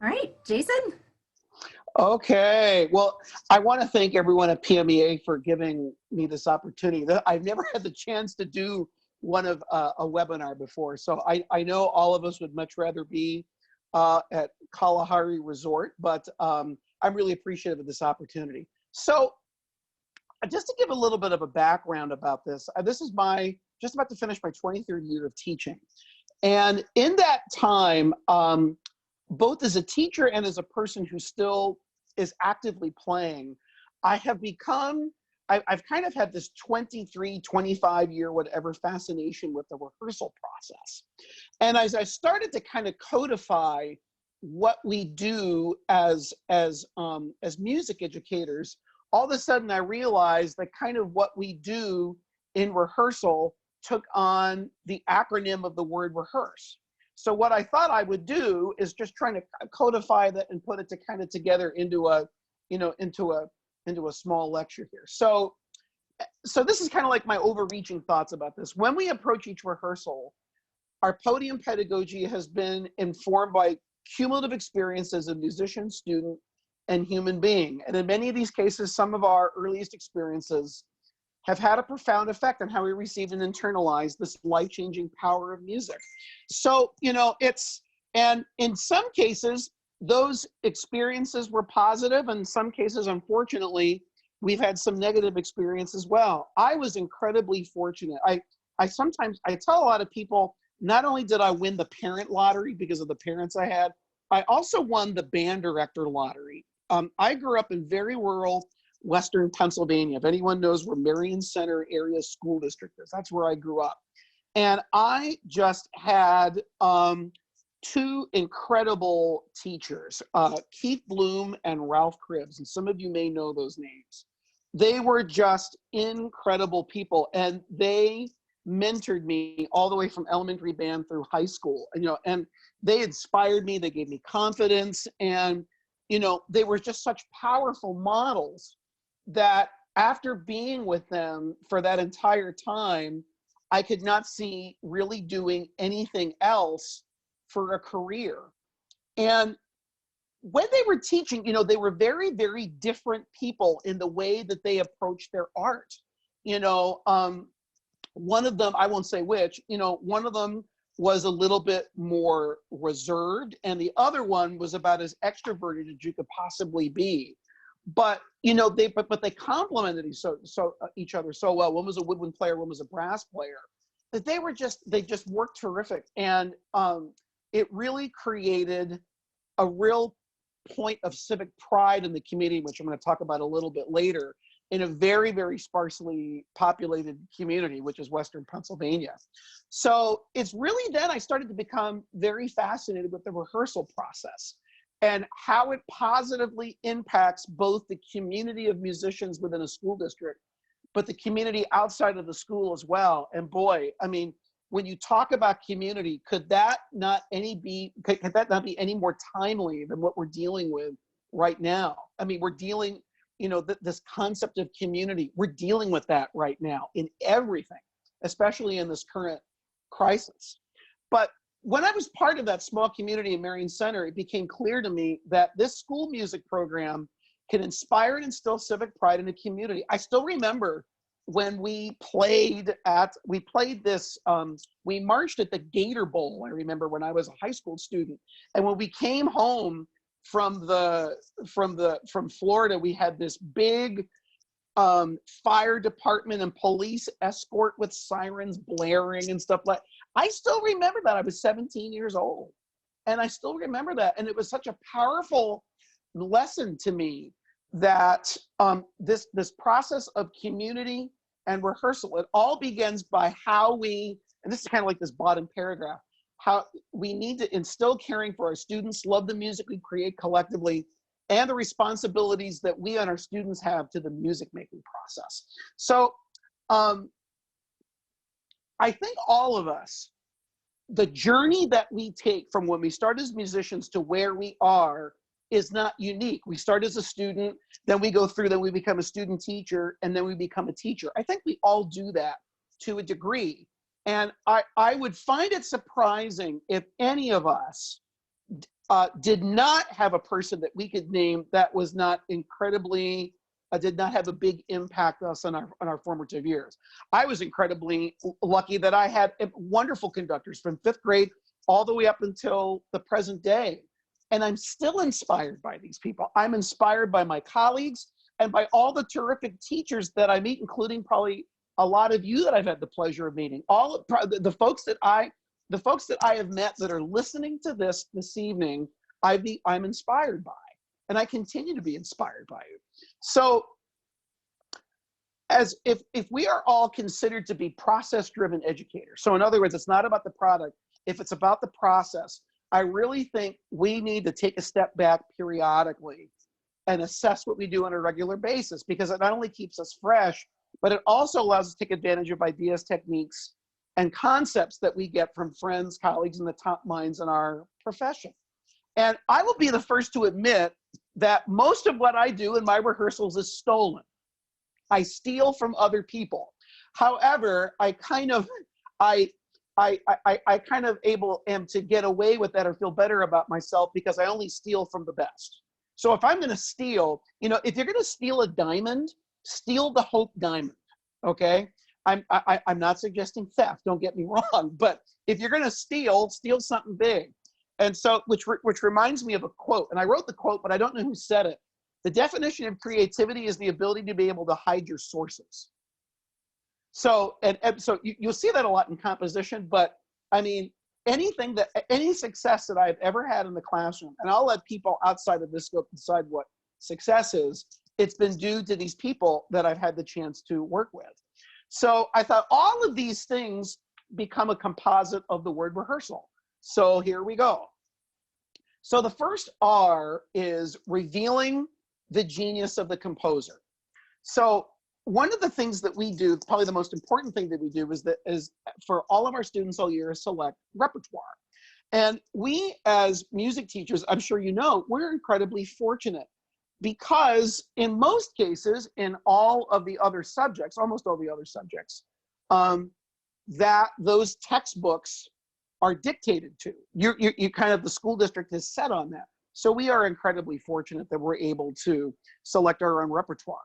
All right, Jason. Okay, well, I want to thank everyone at PMEA for giving me this opportunity. I've never had the chance to do one of a webinar before, so I know all of us would much rather be at Kalahari Resort, but I'm really appreciative of this opportunity. So just to give a little bit of a background about this, this is just about to finish my 23rd year of teaching. And in that time, both as a teacher and as a person who still is actively playing, I've kind of had this 23, 25 year, whatever, fascination with the rehearsal process. And as I started to kind of codify what we do as music educators, all of a sudden I realized that kind of what we do in rehearsal took on the acronym of the word rehearse. So what I thought I would do is just trying to codify that and put it together into a small lecture here. So this is kind of like my overreaching thoughts about this. When we approach each rehearsal, our podium pedagogy has been informed by cumulative experiences of musician, student, and human being. And in many of these cases, some of our earliest experiences have had a profound effect on how we receive and internalize this life-changing power of music. So, and in some cases, those experiences were positive, and in some cases, unfortunately, we've had some negative experience as well. I was incredibly fortunate. I tell a lot of people, not only did I win the parent lottery because of the parents I had, I also won the band director lottery. I grew up in very rural Western Pennsylvania. If anyone knows where Marion Center area school district is, that's where I grew up. And I just had two incredible teachers, Keith Bloom and Ralph Cribbs, and some of you may know those names. They were just incredible people, and they mentored me all the way from elementary band through high school. And they inspired me, they gave me confidence, and they were just such powerful models that after being with them for that entire time, I could not see really doing anything else for a career. And when they were teaching, they were very, very different people in the way that they approached their art. One of them, I won't say which, one of them was a little bit more reserved, and the other one was about as extroverted as you could possibly be. But they complemented each other so well. One was a woodwind player, one was a brass player. That they just worked terrific, and it really created a real point of civic pride in the community, which I'm going to talk about a little bit later, in a very, very sparsely populated community, which is Western Pennsylvania. So it's really then I started to become very fascinated with the rehearsal process and how it positively impacts both the community of musicians within a school district, but the community outside of the school as well. And boy, I mean, when you talk about community, could that not be any more timely than what we're dealing with right now? I mean, we're dealing, this concept of community, we're dealing with that right now in everything, especially in this current crisis. But when I was part of that small community in Marion Center, it became clear to me that this school music program can inspire and instill civic pride in the community. I still remember when we marched at the Gator Bowl. I remember when I was a high school student, and when we came home from Florida, we had this big fire department and police escort with sirens blaring and stuff like that. I still remember that. I was 17 years old, and I still remember that. And it was such a powerful lesson to me that this process of community and rehearsal, it all begins by how we, and this is kind of like this bottom paragraph, how we need to instill caring for our students, love the music we create collectively, and the responsibilities that we and our students have to the music making process. So I think all of us, the journey that we take from when we start as musicians to where we are is not unique. We start as a student, then we go through, then we become a student teacher, and then we become a teacher. I think we all do that to a degree. And I would find it surprising if any of us did not have a person that we could name that was not incredibly, did not have a big impact on us on our formative years. I was incredibly lucky that I had wonderful conductors from 5th grade all the way up until the present day. And I'm still inspired by these people. I'm inspired by my colleagues and by all the terrific teachers that I meet, including probably a lot of you that I've had the pleasure of meeting. All of the folks that I have met that are listening to this evening, I'm inspired by, and I continue to be inspired by you. So, as if we are all considered to be process-driven educators, so in other words, it's not about the product. If it's about the process, I really think we need to take a step back periodically and assess what we do on a regular basis, because it not only keeps us fresh, but it also allows us to take advantage of ideas, techniques, and concepts that we get from friends, colleagues, and the top minds in our profession. And I will be the first to admit that most of what I do in my rehearsals is stolen. I steal from other people. However, I kind of am to get away with that or feel better about myself because I only steal from the best. So if I'm going to steal, if you're going to steal a diamond, steal the Hope diamond, okay? I'm not suggesting theft, don't get me wrong, but if you're going to steal something big. And so, which reminds me of a quote, and I wrote the quote, but I don't know who said it. The definition of creativity is the ability to be able to hide your sources. So, and so you'll see that a lot in composition, but I mean, any success that I've ever had in the classroom, and I'll let people outside of this scope decide what success is, it's been due to these people that I've had the chance to work with. So I thought all of these things become a composite of the word rehearsal. So here we go. So the first R is revealing the genius of the composer. So one of the things that we do, probably the most important thing that we do, is for all of our students all year, select repertoire. And we as music teachers, I'm sure you know, we're incredibly fortunate because in most cases, in all of the other subjects, almost all the other subjects, that those textbooks are dictated to. You kind of, the school district is set on that. So we are incredibly fortunate that we're able to select our own repertoire.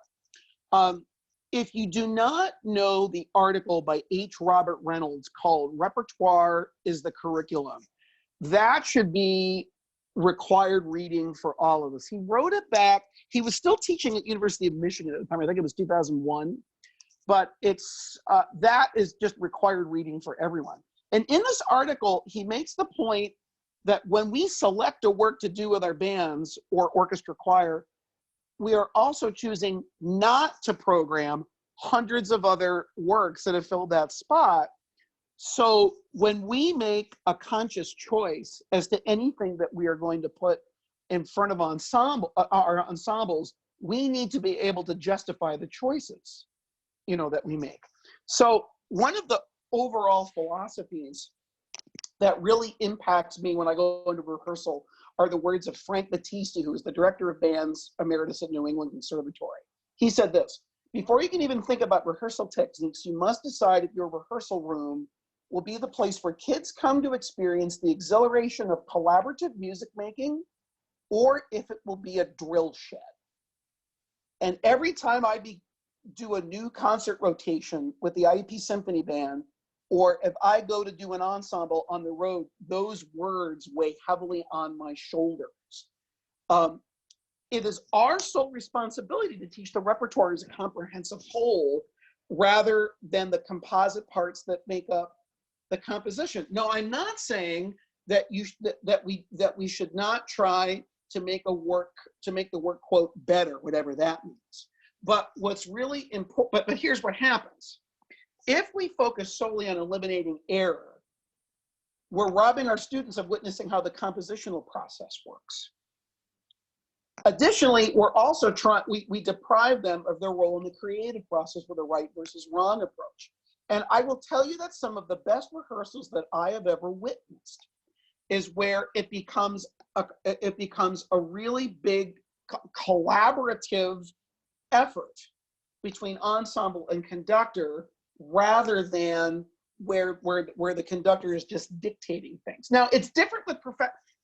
If you do not know the article by H. Robert Reynolds called "Repertoire is the Curriculum," that should be required reading for all of us. He wrote it back. He was still teaching at University of Michigan at the time. I think it was 2001. But that is just required reading for everyone. And in this article, he makes the point that when we select a work to do with our bands or orchestra choir, we are also choosing not to program hundreds of other works that have filled that spot. So when we make a conscious choice as to anything that we are going to put in front of our ensembles, we need to be able to justify the choices, that we make. So one of the overall philosophies that really impacts me when I go into rehearsal are the words of Frank Battisti, who is the director of bands emeritus at New England Conservatory. He said this: before you can even think about rehearsal techniques, you must decide if your rehearsal room will be the place where kids come to experience the exhilaration of collaborative music making, or if it will be a drill shed. And every time I do a new concert rotation with the IEP Symphony Band, or if I go to do an ensemble on the road, those words weigh heavily on my shoulders. It is our sole responsibility to teach the repertoire as a comprehensive whole, rather than the composite parts that make up the composition. No, I'm not saying that we should not try to make the work, quote, better, whatever that means. But what's really important, but here's what happens. If we focus solely on eliminating error, we're robbing our students of witnessing how the compositional process works. Additionally, we're also we deprive them of their role in the creative process with a right versus wrong approach. And I will tell you that some of the best rehearsals that I have ever witnessed is where it becomes a really big collaborative effort between ensemble and conductor, rather than where the conductor is just dictating things. Now, it's different with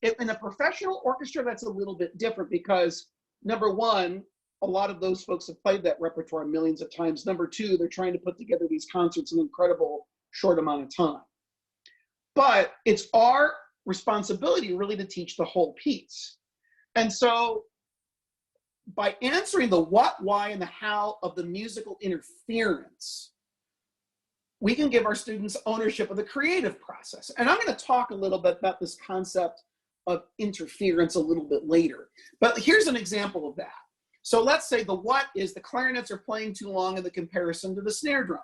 In a professional orchestra, that's a little bit different because, number one, a lot of those folks have played that repertoire millions of times. Number two, they're trying to put together these concerts in an incredible short amount of time. But it's our responsibility really to teach the whole piece. And so by answering the what, why, and the how of the musical interference, we can give our students ownership of the creative process. And I'm going to talk a little bit about this concept of interference a little bit later. But here's an example of that. So let's say the what is the clarinets are playing too long in the comparison to the snare drum.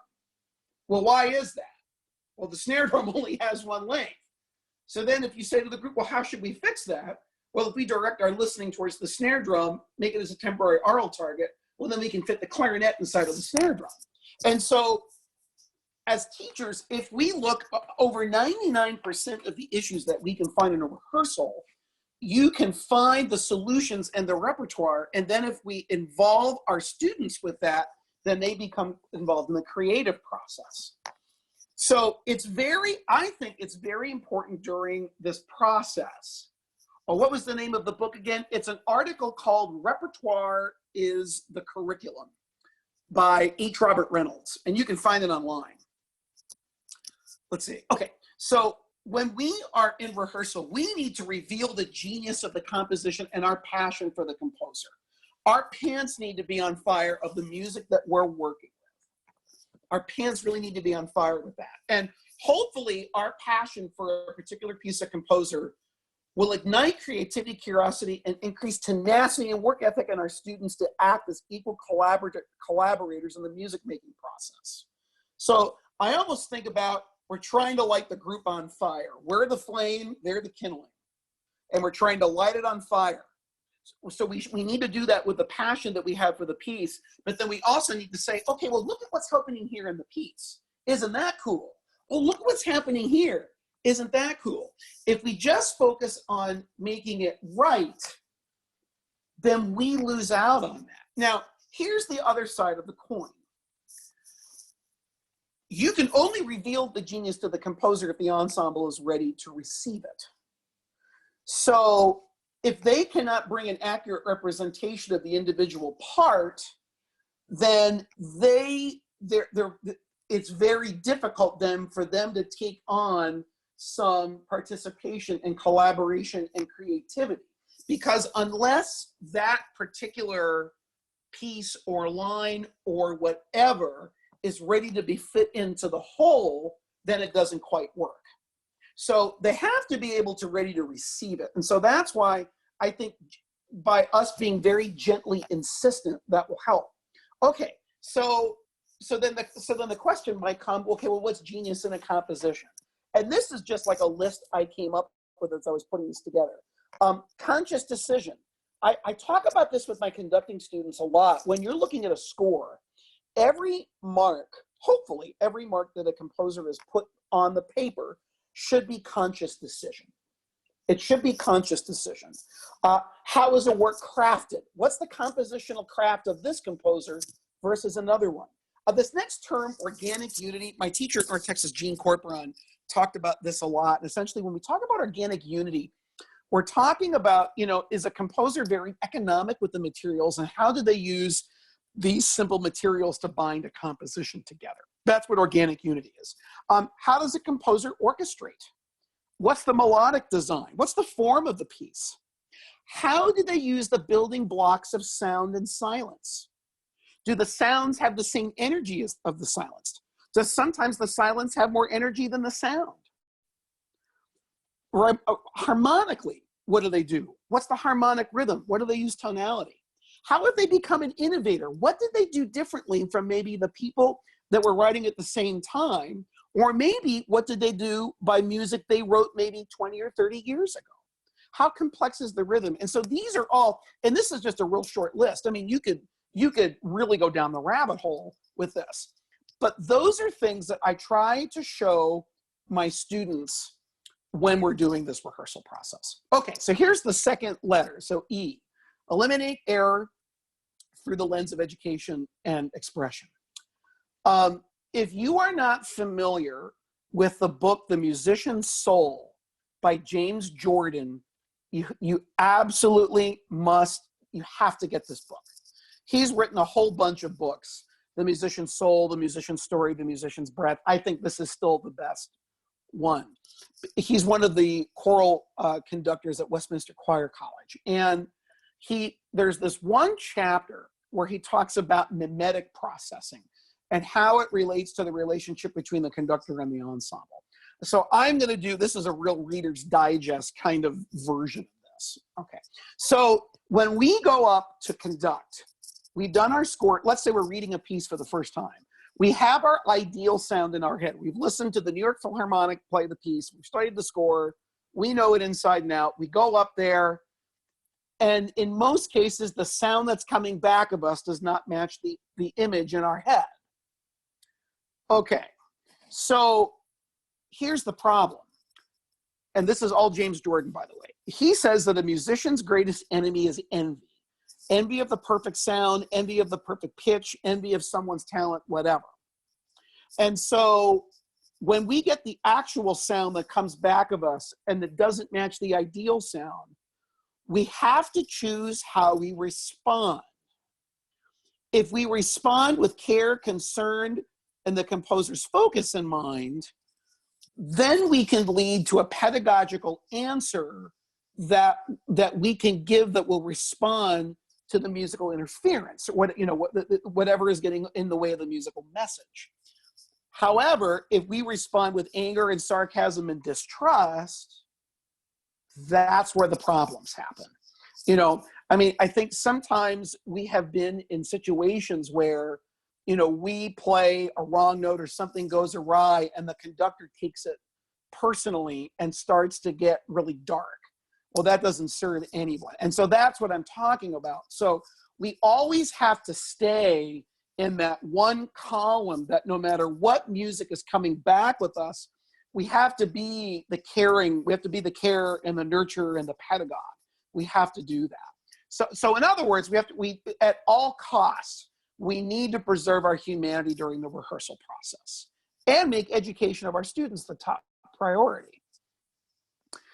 Well, why is that? Well, the snare drum only has one length. So then if you say to the group, well, how should we fix that? Well, if we direct our listening towards the snare drum, make it as a temporary aural target, well, then we can fit the clarinet inside of the snare drum. And so as teachers, if we look over 99% of the issues that we can find in a rehearsal, you can find the solutions and the repertoire. And then if we involve our students with that, then they become involved in the creative process. So I think it's very important during this process. Oh, what was the name of the book again? It's an article called Repertoire is the Curriculum by H. Robert Reynolds. And you can find it online. Let's see. Okay. So when we are in rehearsal, we need to reveal the genius of the composition and our passion for the composer. Our pants need to be on fire of the music that we're working with. Our pants really need to be on fire with that. And hopefully our passion for a particular piece of composer will ignite creativity, curiosity, and increase tenacity and work ethic in our students to act as equal collaborators in the music-making process. So I almost think about we're trying to light the group on fire. We're the flame, they're the kindling. And we're trying to light it on fire. So we need to do that with the passion that we have for the piece, but then we also need to say, okay, well, look at what's happening here in the piece. Isn't that cool? Well, look what's happening here. Isn't that cool? If we just focus on making it right, then we lose out on that. Now, here's the other side of the coin. You can only reveal the genius to the composer if the ensemble is ready to receive it. So if they cannot bring an accurate representation of the individual part, then it's very difficult then for them to take on some participation and collaboration and creativity. Because unless that particular piece or line or whatever is ready to be fit into the whole, then it doesn't quite work. So they have to be able to ready to receive it. And so that's why I think by us being very gently insistent, that will help. Okay, so then the question might come, okay, well, what's genius in a composition? And this is just like a list I came up with as I was putting this together. Conscious decision. I talk about this with my conducting students a lot. When you're looking at a score, every mark, hopefully every mark that a composer has put on the paper should be conscious decision. It should be conscious decision. How is a work crafted? What's the compositional craft of this composer versus another one? This next term, organic unity, my teacher at North Texas, Gene Corporon, talked about this a lot. And essentially, when we talk about organic unity, we're talking about, is a composer very economic with the materials, and how do they use these simple materials to bind a composition together? That's what organic unity is. How does a composer orchestrate? What's the melodic design? What's the form of the piece? How do they use the building blocks of sound and silence? Do the sounds have the same energy as of the silence? Does sometimes the silence have more energy than the sound? Or harmonically, what do they do? What's the harmonic rhythm? What do they use tonality? How have they become an innovator? What did they do differently from maybe the people that were writing at the same time? Or maybe what did they do by music they wrote maybe 20 or 30 years ago? How complex is the rhythm? And so these are all, and this is just a real short list. I mean, you could really go down the rabbit hole with this. But those are things that I try to show my students when we're doing this rehearsal process. Okay, so here's the second letter. So E, eliminate error through the lens of education and expression. If you are not familiar with the book, The Musician's Soul by James Jordan, you absolutely must, you have to get this book. He's written a whole bunch of books, The Musician's Soul, The Musician's Story, The Musician's Breath. I think this is still the best one. He's one of the choral conductors at Westminster Choir College. And there's this one chapter where he talks about mimetic processing and how it relates to the relationship between the conductor and the ensemble. So I'm going to do, this is a real Reader's Digest kind of version of this. Okay. So when we go up to conduct, we've done our score. Let's say we're reading a piece for the first time. We have our ideal sound in our head. We've listened to the New York Philharmonic play the piece. We've studied the score. We know it inside and out. We go up there. And in most cases, the sound that's coming back of us does not match the image in our head. Okay, so here's the problem. And this is all James Jordan, by the way. He says that a musician's greatest enemy is envy. Envy of the perfect sound, envy of the perfect pitch, envy of someone's talent, whatever. And so when we get the actual sound that comes back of us and that doesn't match the ideal sound, we have to choose how we respond. If we respond with care, concern, and the composer's focus in mind, then we can lead to a pedagogical answer that we can give that will respond to the musical interference, whatever is getting in the way of the musical message. However, if we respond with anger and sarcasm and distrust, that's where the problems happen. I mean, I think sometimes we have been in situations where, we play a wrong note or something goes awry and the conductor takes it personally and starts to get really dark. Well, that doesn't serve anyone. And so that's what I'm talking about. So we always have to stay in that one column that no matter what music is coming back with us, we have to be the caring, we have to be the care and the nurturer and the pedagogue. We have to do that. So in other words, we at all costs, we need to preserve our humanity during the rehearsal process and make education of our students the top priority.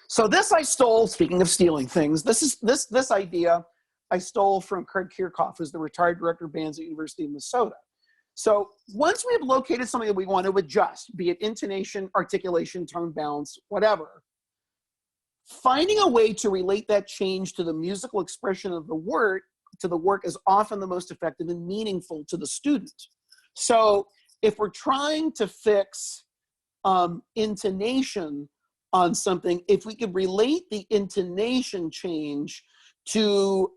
So this I stole, speaking of stealing things, this idea I stole from R.E.H.E.A.R.S.E, who's the retired director of bands at the University of Minnesota. So once we have located something that we want to adjust, be it intonation, articulation, tone balance, whatever, finding a way to relate that change to the musical expression of the work is often the most effective and meaningful to the student. So if we're trying to fix intonation on something, if we could relate the intonation change to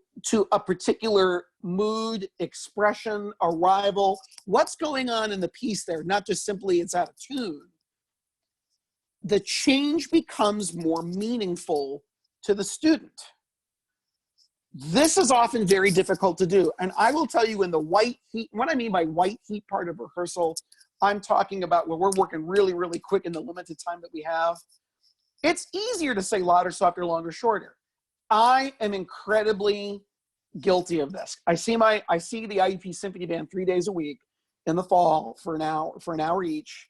a particular mood, expression, arrival, what's going on in the piece there, not just simply it's out of tune, the change becomes more meaningful to the student. This is often very difficult to do. And I will tell you in the white heat, what I mean by white heat part of rehearsal, I'm talking about where we're working really, really quick in the limited time that we have. It's easier to say louder, softer, longer, shorter. I am incredibly guilty of this. I see the IEP Symphony Band 3 days a week in the fall for an hour each.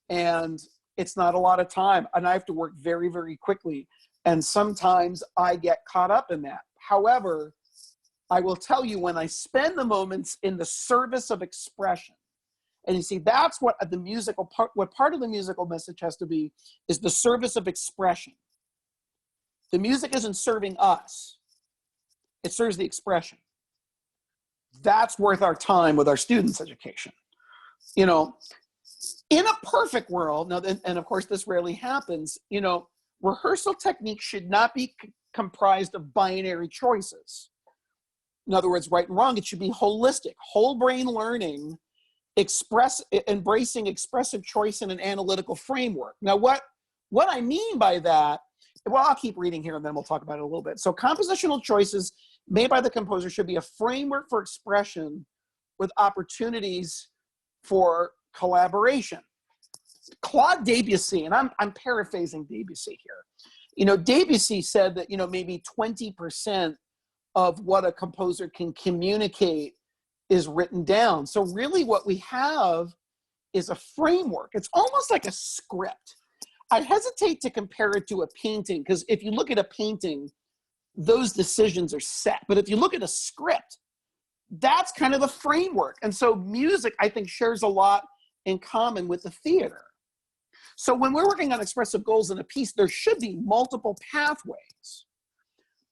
And it's not a lot of time. And I have to work very, very quickly. And sometimes I get caught up in that. However, I will tell you, when I spend the moments in the service of expression, and you see, that's what the musical part, what part of the musical message has to be, is the service of expression. The music isn't serving us. It serves the expression. That's worth our time with our students' education. In a perfect world, now, and of course this rarely happens, rehearsal techniques should not be comprised of binary choices. In other words, right and wrong. It should be holistic, whole brain learning, embracing expressive choice in an analytical framework. Now, what I mean by that, well, I'll keep reading here and then we'll talk about it a little bit. So compositional choices made by the composer should be a framework for expression with opportunities for collaboration. Claude Debussy, and I'm paraphrasing Debussy here. Debussy said that, maybe 20% of what a composer can communicate is written down. So really what we have is a framework. It's almost like a script. I hesitate to compare it to a painting, because if you look at a painting, those decisions are set. But if you look at a script, that's kind of the framework. And so music, I think, shares a lot in common with the theater. So when we're working on expressive goals in a piece, there should be multiple pathways.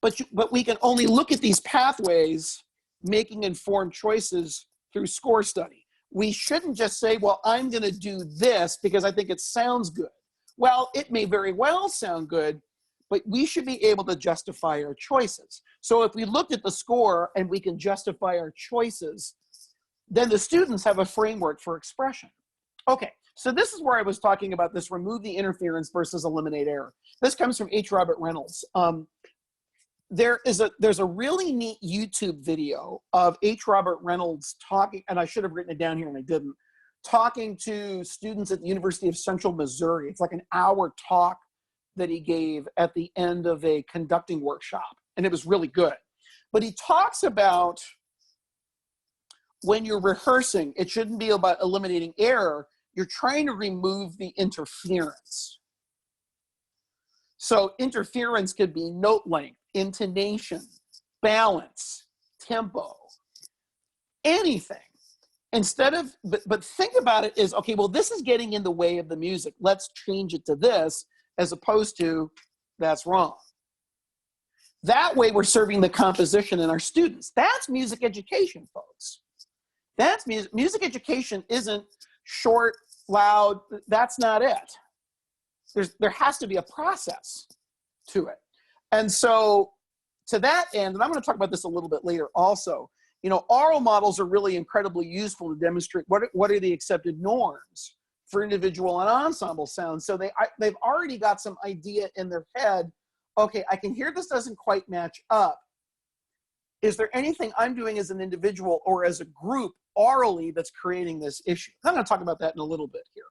But we can only look at these pathways making informed choices through score study. We shouldn't just say, well, I'm going to do this because I think it sounds good. Well, it may very well sound good, but we should be able to justify our choices. So if we looked at the score and we can justify our choices, then the students have a framework for expression. Okay, so this is where I was talking about this remove the interference versus eliminate error. This comes from H. Robert Reynolds. There's a really neat YouTube video of H. Robert Reynolds talking, and I should have written it down here and I didn't, talking to students at the University of Central Missouri. It's like an hour talk that he gave at the end of a conducting workshop, and it was really good. But he talks about when you're rehearsing, it shouldn't be about eliminating error. You're trying to remove the interference. So interference could be note length, intonation, balance, tempo, anything. Instead of, but think about it as, okay, well, this is getting in the way of the music. Let's change it to this, as opposed to, that's wrong. That way we're serving the composition and our students. That's music education, folks. That's music education isn't short, loud. That's not it. There has to be a process to it. And so to that end, and I'm going to talk about this a little bit later also, you know, oral models are really incredibly useful to demonstrate what are the accepted norms for individual and ensemble sounds. So they've already got some idea in their head, okay, I can hear this doesn't quite match up. Is there anything I'm doing as an individual or as a group orally that's creating this issue? I'm going to talk about that in a little bit here.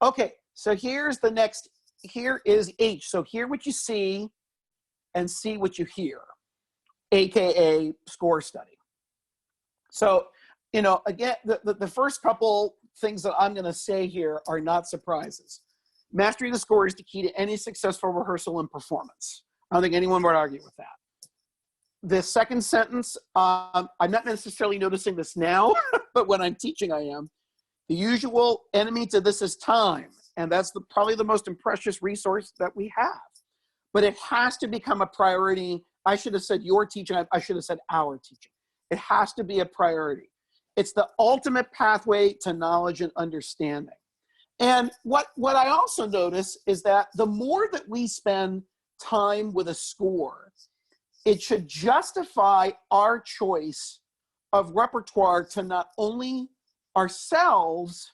Okay, so here's the next, here is H. So hear what you see and see what you hear, AKA score study. So, you know, again, the first couple things that I'm going to say here are not surprises. Mastery of the score is the key to any successful rehearsal and performance. I don't think anyone would argue with that. The second sentence, I'm not necessarily noticing this now, but when I'm teaching, I am. The usual enemy to this is time, and that's probably the most precious resource that we have. But it has to become a priority. I should have said your teaching. I should have said our teaching. It has to be a priority. It's the ultimate pathway to knowledge and understanding. And what I also notice is that the more that we spend time with a score, it should justify our choice of repertoire to not only ourselves,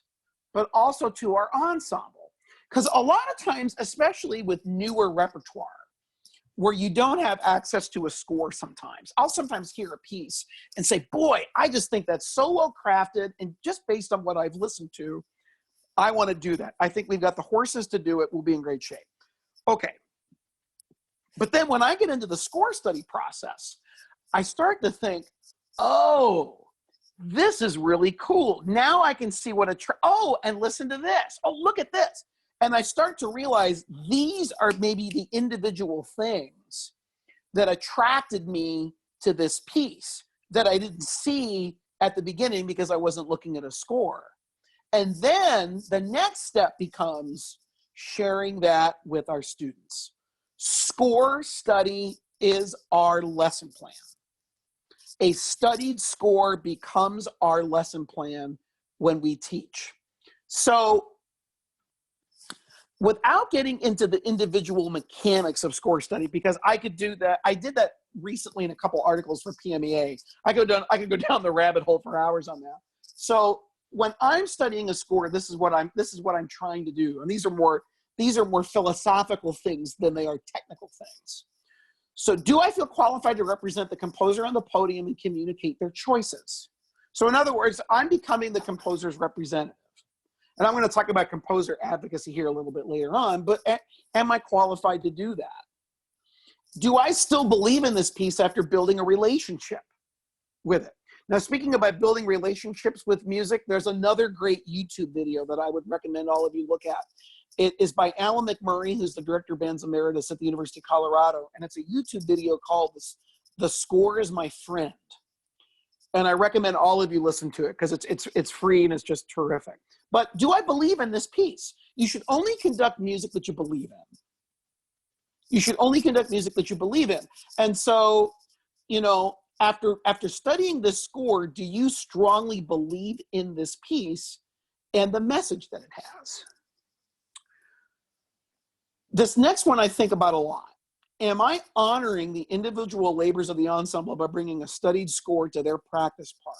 but also to our ensemble. Because a lot of times, especially with newer repertoire, where you don't have access to a score sometimes, I'll sometimes hear a piece and say, boy, I just think that's so well crafted, and just based on what I've listened to, I want to do that. I think we've got the horses to do it. We'll be in great shape. Okay. But then when I get into the score study process, I start to think, oh, this is really cool. Now I can see what and listen to this. Oh, look at this. And I start to realize these are maybe the individual things that attracted me to this piece that I didn't see at the beginning because I wasn't looking at a score. And then the next step becomes sharing that with our students. Score study is our lesson plan. A studied score becomes our lesson plan when we teach. So without getting into the individual mechanics of score study, because I could do that. I did that recently in a couple articles for PMEA. I could go down the rabbit hole for hours on that. So when I'm studying a score, this is what I'm trying to do. And these are more philosophical things than they are technical things. So do I feel qualified to represent the composer on the podium and communicate their choices? So in other words, I'm becoming the composer's representative. And I'm going to talk about composer advocacy here a little bit later on, but am I qualified to do that? Do I still believe in this piece after building a relationship with it? Now, speaking about building relationships with music, there's another great YouTube video that I would recommend all of you look at. It is by Alan McMurray, who's the director of bands emeritus at the University of Colorado. And it's a YouTube video called The Score is My Friend. And I recommend all of you listen to it because it's free and it's just terrific. But do I believe in this piece? You should only conduct music that you believe in. You should only conduct music that you believe in. And so, you know, after studying this score, do you strongly believe in this piece and the message that it has? This next one I think about a lot. Am I honoring the individual labors of the ensemble by bringing a studied score to their practice part?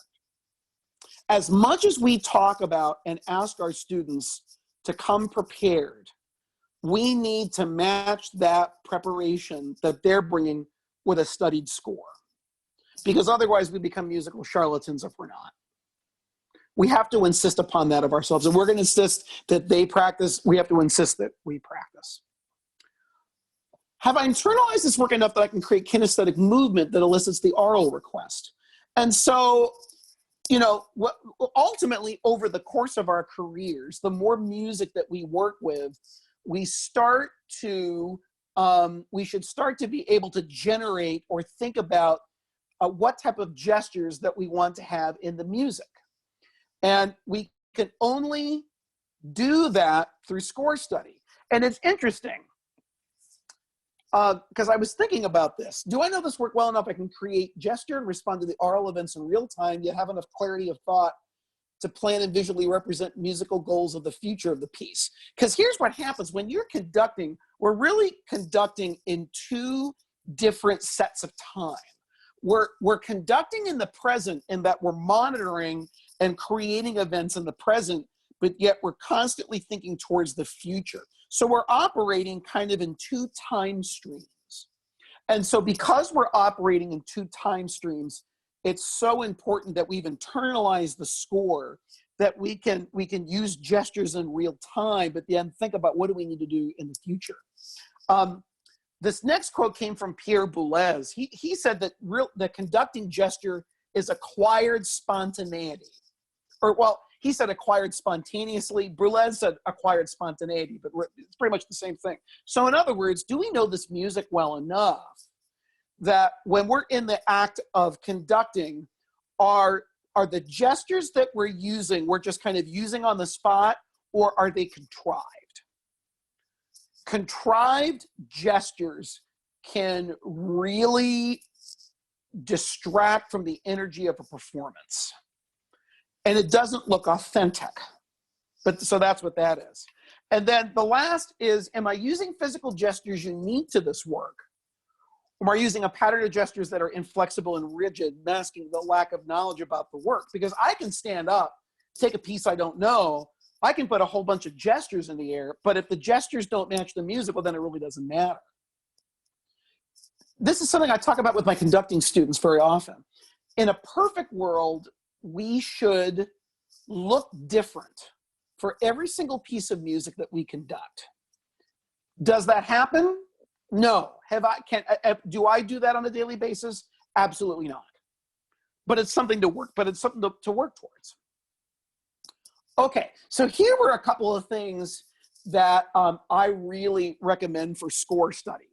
As much as we talk about and ask our students to come prepared, we need to match that preparation that they're bringing with a studied score. Because otherwise we become musical charlatans if we're not. We have to insist upon that of ourselves. And we're going to insist that they practice. We have to insist that we practice. Have I internalized this work enough that I can create kinesthetic movement that elicits the oral request? And so, you know, ultimately over the course of our careers, the more music that we work with, we should start to be able to generate or think about what type of gestures that we want to have in the music. And we can only do that through score study. And it's interesting, because I was thinking about this. Do I know this work well enough I can create gesture and respond to the oral events in real time, yet have enough clarity of thought to plan and visually represent musical goals of the future of the piece? Because here's what happens when you're conducting, we're really conducting in two different sets of time. We're conducting in the present in that we're monitoring and creating events in the present, but yet we're constantly thinking towards the future. So we're operating kind of in two time streams. And so because we're operating in two time streams, it's so important that we've internalized the score, that we can use gestures in real time, but then think about what do we need to do in the future. This next quote came from Pierre Boulez. He said that the conducting gesture is acquired spontaneity. Or, well, he said acquired spontaneously. Boulez said acquired spontaneity, but it's pretty much the same thing. So in other words, do we know this music well enough that when we're in the act of conducting, are the gestures that we're using, we're just kind of using on the spot, or are they contrived? Contrived gestures can really distract from the energy of a performance. And it doesn't look authentic. But so that's what that is. And then the last is, am I using physical gestures unique to this work? Or am I using a pattern of gestures that are inflexible and rigid, masking the lack of knowledge about the work? Because I can stand up, take a piece I don't know, I can put a whole bunch of gestures in the air, but if the gestures don't match the music, well, then it really doesn't matter. This is something I talk about with my conducting students very often. In a perfect world, we should look different for every single piece of music that we conduct. Does that happen? No. Do I do that on a daily basis? Absolutely not. But it's something to work, to work towards. Okay, so here were a couple of things that I really recommend for score study.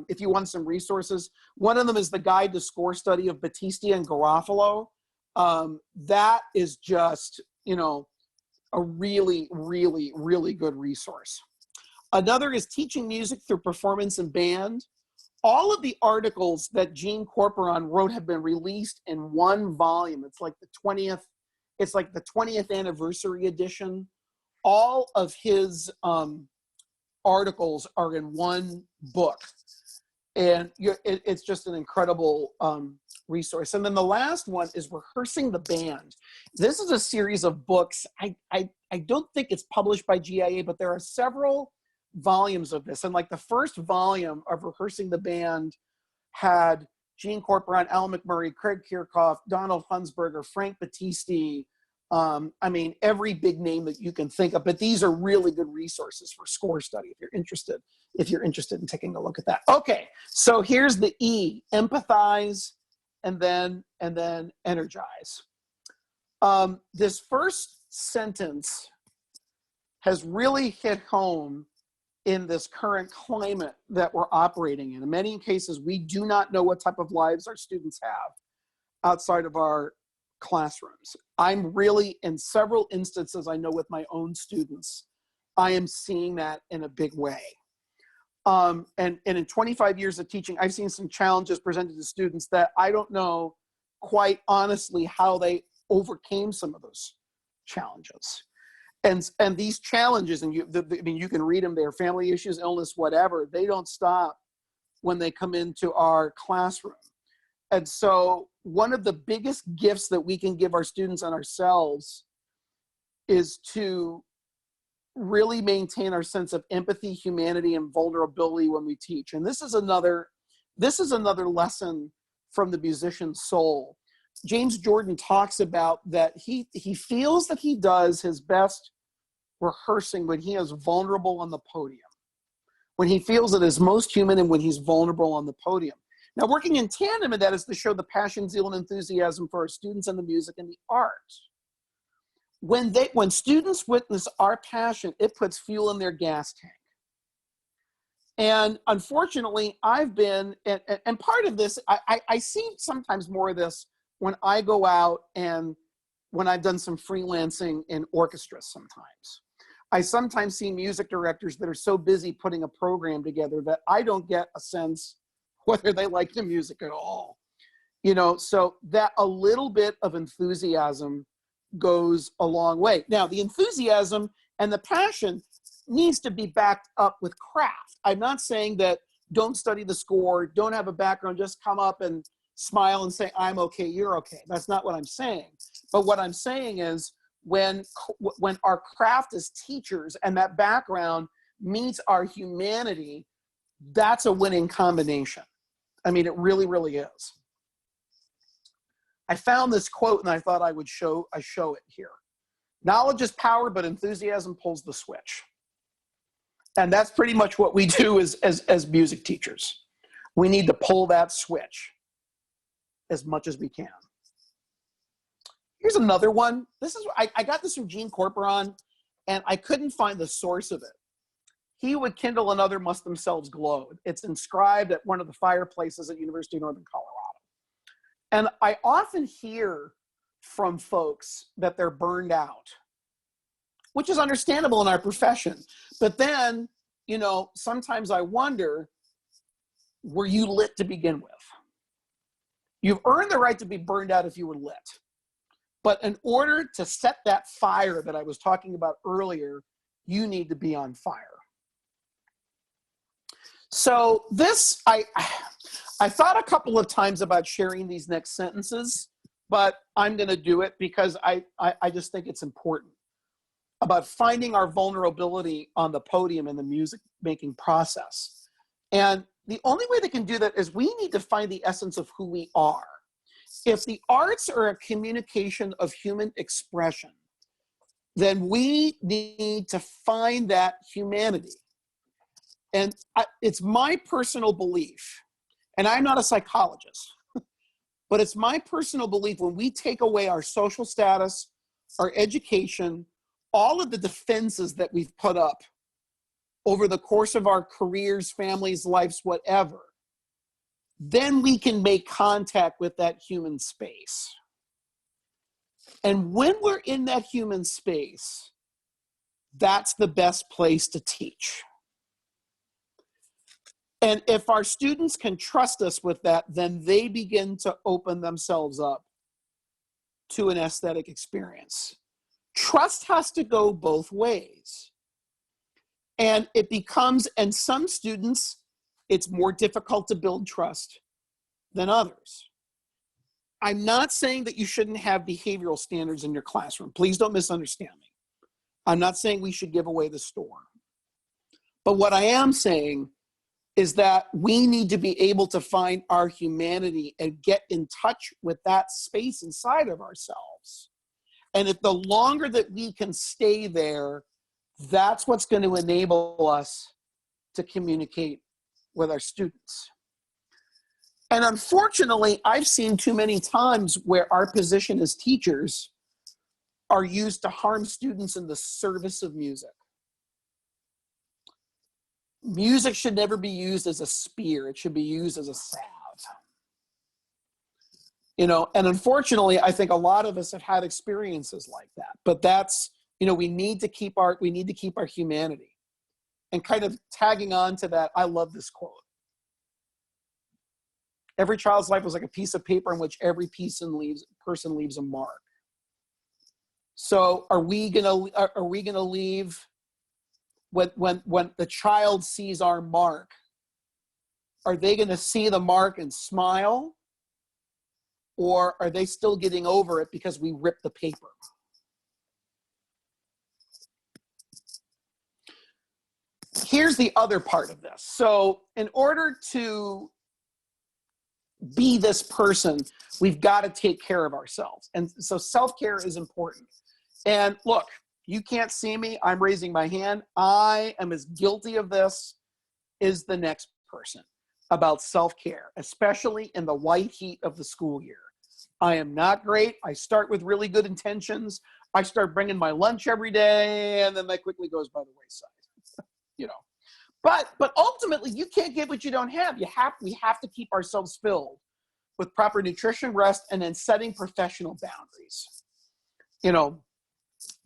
If you want some resources, one of them is the Guide to Score Study of Battisti and Garofalo. That is just, you know, a really, really, really good resource. Another is Teaching Music Through Performance and Band. All of the articles that Gene Corporon wrote have been released in one volume. It's like the 20th anniversary edition. All of his articles are in one book. And it's just an incredible resource. And then the last one is Rehearsing the Band. This is a series of books. I don't think it's published by GIA, but there are several volumes of this. And like the first volume of Rehearsing the Band had Gene Corporon, Al McMurray, Craig Kirchhoff, Donald Hunsberger, Frank Battisti. I mean, every big name that you can think of, but these are really good resources for score study if you're interested in taking a look at that. Okay, so here's the E, empathize, and then energize. This first sentence has really hit home in this current climate that we're operating in. In many cases, we do not know what type of lives our students have outside of our classrooms. I'm really, in several instances, I know with my own students, I am seeing that in a big way. And in 25 years of teaching, I've seen some challenges presented to students that I don't know quite honestly how they overcame some of those challenges. And these challenges, and I mean, you can read them, they're family issues, illness, whatever, they don't stop when they come into our classroom. And so one of the biggest gifts that we can give our students and ourselves is to really maintain our sense of empathy, humanity, and vulnerability when we teach. And this is another lesson from the musician's soul. James Jordan talks about that he feels that he does his best rehearsing when he is vulnerable on the podium, when he feels it is most human and when he's vulnerable on the podium. Now, working in tandem in that is to show the passion, zeal, and enthusiasm for our students and the music and the arts. When students witness our passion, it puts fuel in their gas tank. And unfortunately, I've been, and part of this, I see sometimes more of this when I go out and when I've done some freelancing in orchestras sometimes. I sometimes see music directors that are so busy putting a program together that I don't get a sense whether they like the music at all. You know, so that a little bit of enthusiasm goes a long way. Now, the enthusiasm and the passion needs to be backed up with craft. I'm not saying that don't study the score, don't have a background, just come up and smile and say, I'm okay, you're okay. That's not what I'm saying. But what I'm saying is when our craft as teachers and that background meets our humanity, that's a winning combination. I mean, it really, really is. I found this quote and I thought I would show it here. Knowledge is power, but enthusiasm pulls the switch. And that's pretty much what we do as music teachers. We need to pull that switch as much as we can. Here's another one. This is, I got this from Gene Corporon, and I couldn't find the source of it. He would kindle another must themselves glow. It's inscribed at one of the fireplaces at University of Northern Colorado. And I often hear from folks that they're burned out, which is understandable in our profession. But then, you know, sometimes I wonder, were you lit to begin with? You've earned the right to be burned out if you were lit. But in order to set that fire that I was talking about earlier, you need to be on fire. So this, I thought a couple of times about sharing these next sentences, but I'm going to do it because I just think it's important. About finding our vulnerability on the podium in the music making process. And the only way they can do that is we need to find the essence of who we are. If the arts are a communication of human expression, then we need to find that humanity. And it's my personal belief, and I'm not a psychologist, but it's my personal belief when we take away our social status, our education, all of the defenses that we've put up over the course of our careers, families, lives, whatever, then we can make contact with that human space. And when we're in that human space, that's the best place to teach. And if our students can trust us with that, then they begin to open themselves up to an aesthetic experience. Trust has to go both ways. And it becomes, and some students, it's more difficult to build trust than others. I'm not saying that you shouldn't have behavioral standards in your classroom. Please don't misunderstand me. I'm not saying we should give away the store. But what I am saying is that we need to be able to find our humanity and get in touch with that space inside of ourselves. And if the longer that we can stay there, that's what's going to enable us to communicate with our students. And unfortunately, I've seen too many times where our position as teachers are used to harm students in the service of music. Music should never be used as a spear. It should be used as a salve. You know, and unfortunately, I think a lot of us have had experiences like that. But that's, you know, we need to keep our humanity. And kind of tagging on to that, I love this quote. Every child's life was like a piece of paper in which every person leaves a mark. So are we gonna leave when the child sees our mark? Are they gonna see the mark and smile? Or are they still getting over it because we ripped the paper? Here's the other part of this. So in order to be this person, we've got to take care of ourselves. And so self-care is important. And look, you can't see me. I'm raising my hand. I am as guilty of this as the next person about self-care, especially in the white heat of the school year. I am not great. I start with really good intentions. I start bringing my lunch every day, and then that quickly goes by the wayside. You know, but ultimately, you can't give what you don't have. We have to keep ourselves filled with proper nutrition, rest, and then setting professional boundaries. You know,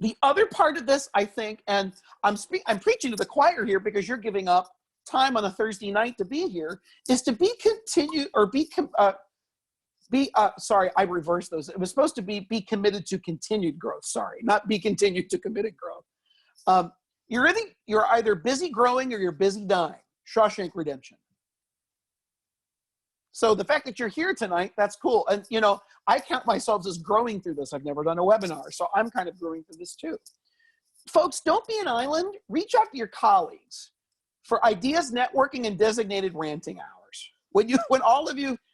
the other part of this, I think, and I'm preaching to the choir here because you're giving up time on a Thursday night to be here, is to sorry, I reversed those. It was supposed to be committed to continued growth. Sorry, not be continued to committed growth. You're either busy growing or you're busy dying. Shawshank Redemption. So the fact that you're here tonight, that's cool. And, you know, I count myself as growing through this. I've never done a webinar, so I'm kind of growing through this too. Folks, don't be an island. Reach out to your colleagues for ideas, networking, and designated ranting hours.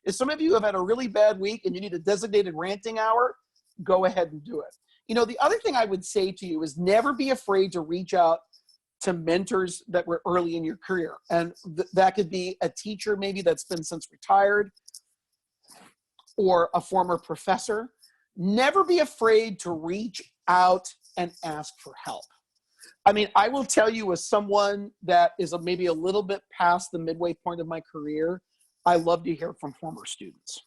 If some of you have had a really bad week and you need a designated ranting hour, go ahead and do it. You know, the other thing I would say to you is never be afraid to reach out to mentors that were early in your career. And that could be a teacher maybe that's been since retired or a former professor. Never be afraid to reach out and ask for help. I mean, I will tell you as someone that is maybe a little bit past the midway point of my career, I love to hear from former students.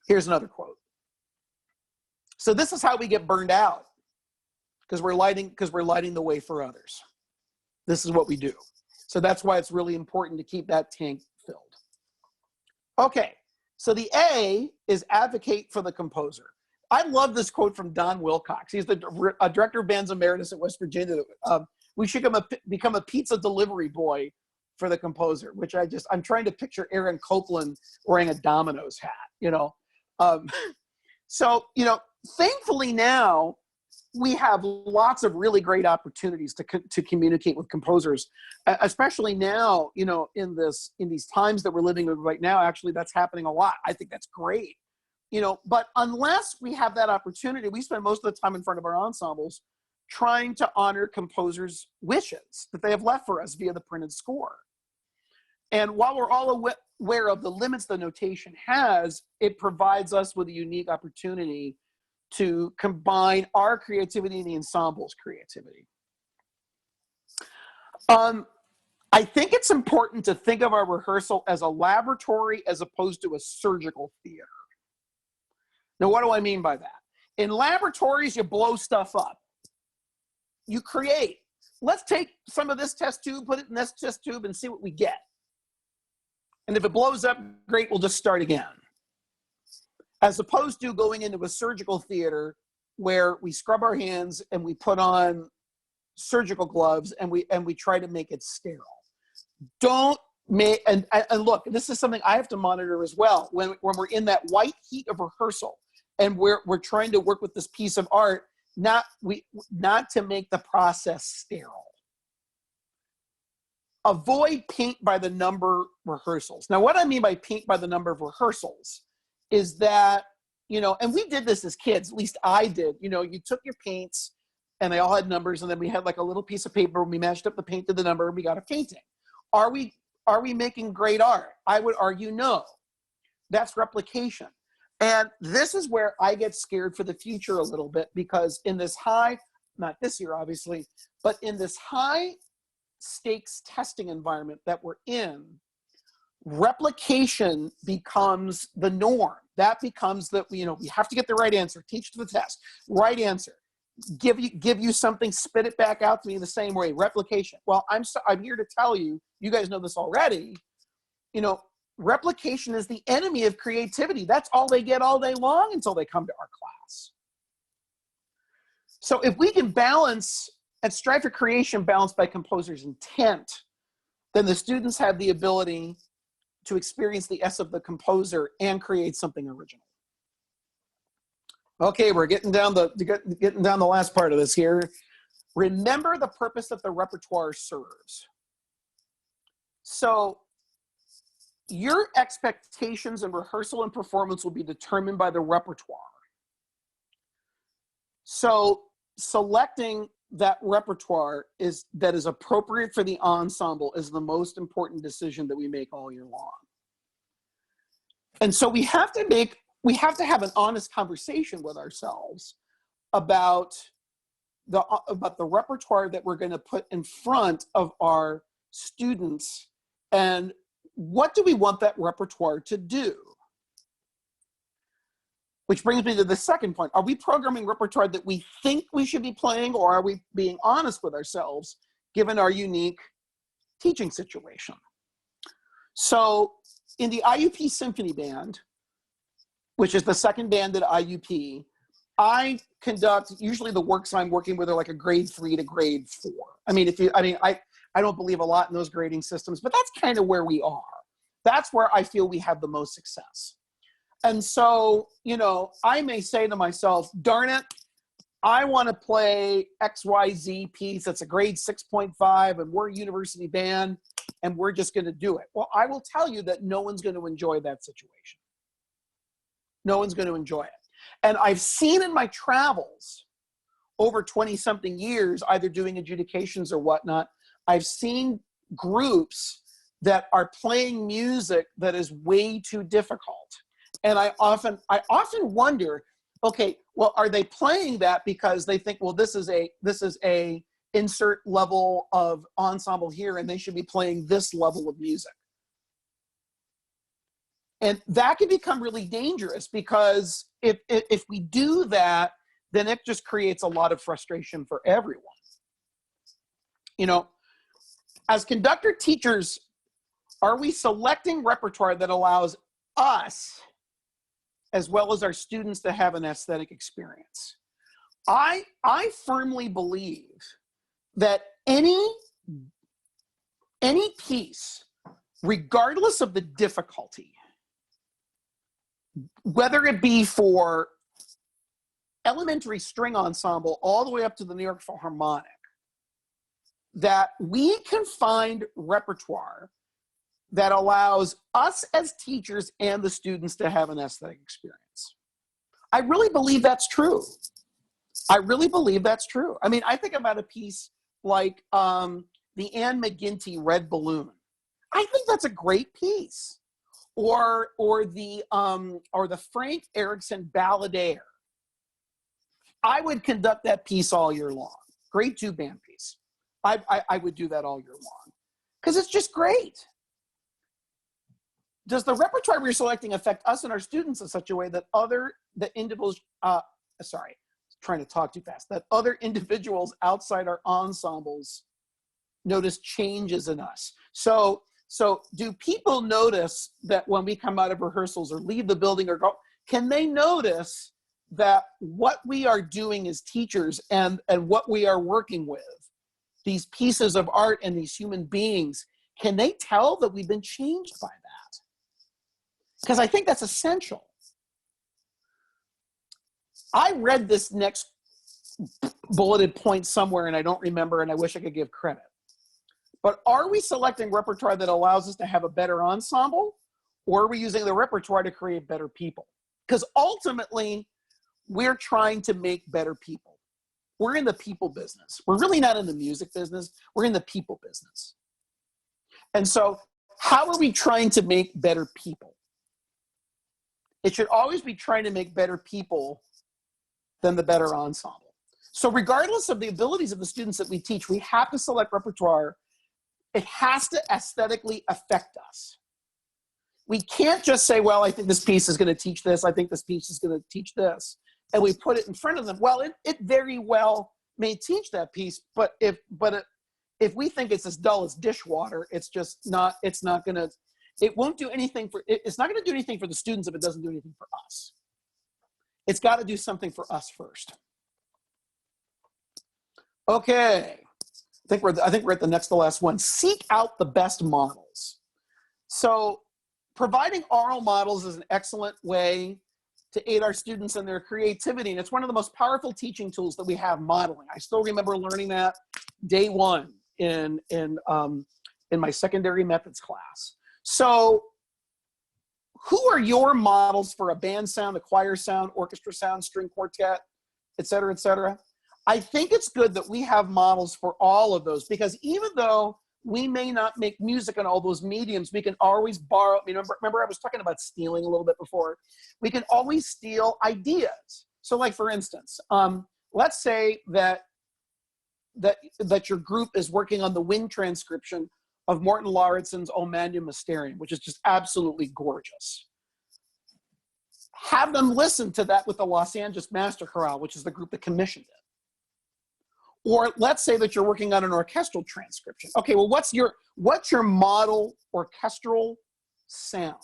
Here's another quote. So this is how we get burned out, because we're lighting the way for others. This is what we do. So that's why it's really important to keep that tank filled. Okay, so the A is advocate for the composer. I love this quote from Don Wilcox. He's the director of bands emeritus at West Virginia. We should become a pizza delivery boy for the composer, which I'm trying to picture Aaron Copland wearing a Domino's hat, you know. So, you know, thankfully now we have lots of really great opportunities to communicate with composers, especially now, you know, in these times that we're living in right now. Actually, that's happening a lot. I think that's great, you know, but unless we have that opportunity, we spend most of the time in front of our ensembles trying to honor composers' wishes that they have left for us via the printed score. And while we're all aware of the limits the notation has, it provides us with a unique opportunity to combine our creativity and the ensemble's creativity. I think it's important to think of our rehearsal as a laboratory as opposed to a surgical theater. Now, what do I mean by that? In laboratories, you blow stuff up. You create. Let's take some of this test tube, put it in this test tube, and see what we get. And if it blows up, great, we'll just start again. As opposed to going into a surgical theater where we scrub our hands and we put on surgical gloves and we try to make it sterile. Don't make, and look, this is something I have to monitor as well. When we're in that white heat of rehearsal and we're trying to work with this piece of art, not to make the process sterile. Avoid paint by the number rehearsals. Now, what I mean by paint by the number of rehearsals is that, you know, and we did this as kids, at least I did, you know, you took your paints and they all had numbers, and then we had like a little piece of paper and we matched up the paint to the number and we got a painting. Are we making great art? I would argue no. That's replication. And this is where I get scared for the future a little bit, because in this high not this year, obviously, but in this high stakes testing environment that we're in, replication becomes the norm. That becomes the, we have to get the right answer, teach to the test, right answer. Give you something, spit it back out to me the same way, replication. Well, I'm here to tell you, you guys know this already, replication is the enemy of creativity. That's all they get all day long until they come to our class. So if we can balance and strive for creation balanced by composer's intent, then the students have the ability to experience the S of the composer and create something original. Okay, we're getting down the last part of this here. Remember the purpose that the repertoire serves. So your expectations in rehearsal and performance will be determined by the repertoire. So selecting that repertoire that is appropriate for the ensemble is the most important decision that we make all year long. And so we have to have an honest conversation with ourselves about the repertoire that we're going to put in front of our students, and what do we want that repertoire to do? Which brings me to the second point. Are we programming repertoire that we think we should be playing, or are we being honest with ourselves given our unique teaching situation? So in the IUP Symphony Band, which is the second band at IUP, I conduct, usually the works I'm working with are like a grade 3 to grade 4. I don't believe a lot in those grading systems, but that's kind of where we are. That's where I feel we have the most success. And so, I may say to myself, darn it, I want to play XYZ piece that's a grade 6.5 and we're a university band and we're just going to do it. Well, I will tell you that no one's going to enjoy that situation. No one's going to enjoy it. And I've seen in my travels over 20-something years, either doing adjudications or whatnot, I've seen groups that are playing music that is way too difficult. And I often wonder, okay, well, are they playing that because they think, well, this is a insert level of ensemble here and they should be playing this level of music? And that can become really dangerous, because if we do that, then it just creates a lot of frustration for everyone. As conductor teachers, are we selecting repertoire that allows us, as well as our students, to have an aesthetic experience? I firmly believe that any piece, regardless of the difficulty, whether it be for elementary string ensemble all the way up to the New York Philharmonic, that we can find repertoire that allows us as teachers and the students to have an aesthetic experience. I really believe that's true. I really believe that's true. I think about a piece like the Anne McGinty Red Balloon. I think that's a great piece. Or the Frank Erickson Balladeer. I would conduct that piece all year long. Grade 2 band piece. I would do that all year long because it's just great. Does the repertoire we're selecting affect us and our students in such a way that other individuals outside our ensembles notice changes in us? So do people notice that when we come out of rehearsals or leave the building or go, can they notice that what we are doing as teachers and what we are working with, these pieces of art and these human beings, can they tell that we've been changed by that? Because I think that's essential. I read this next bulleted point somewhere and I don't remember, and I wish I could give credit. But are we selecting repertoire that allows us to have a better ensemble, or are we using the repertoire to create better people? Because ultimately, we're trying to make better people. We're in the people business. We're really not in the music business. We're in the people business. And so how are we trying to make better people? It should always be trying to make better people than the better ensemble. So regardless of the abilities of the students that we teach, we have to select repertoire. It has to aesthetically affect us. We can't just say, well, I think this piece is going to teach this. I think this piece is going to teach this. And we put it in front of them. Well, it very well may teach that piece, but if we think it's as dull as dishwater, it's not going to, it won't do anything it's not going to do anything for the students if it doesn't do anything for us. It's got to do something for us first. Okay. I think we're at the next to last one. Seek out the best models. So providing oral models is an excellent way to aid our students in their creativity. And it's one of the most powerful teaching tools that we have, modeling. I still remember learning that day one in my secondary methods class. So who are your models for a band sound, a choir sound, orchestra sound, string quartet, et cetera, et cetera? I think it's good that we have models for all of those, because even though we may not make music in all those mediums, we can always borrow. Remember I was talking about stealing a little bit before. We can always steal ideas. So like, for instance, let's say that your group is working on the wind transcription of Morton Lauritsen's O Magnum Mysterium, which is just absolutely gorgeous. Have them listen to that with the Los Angeles Master Chorale, which is the group that commissioned it. Or let's say that you're working on an orchestral transcription. Okay, well, what's your model orchestral sound?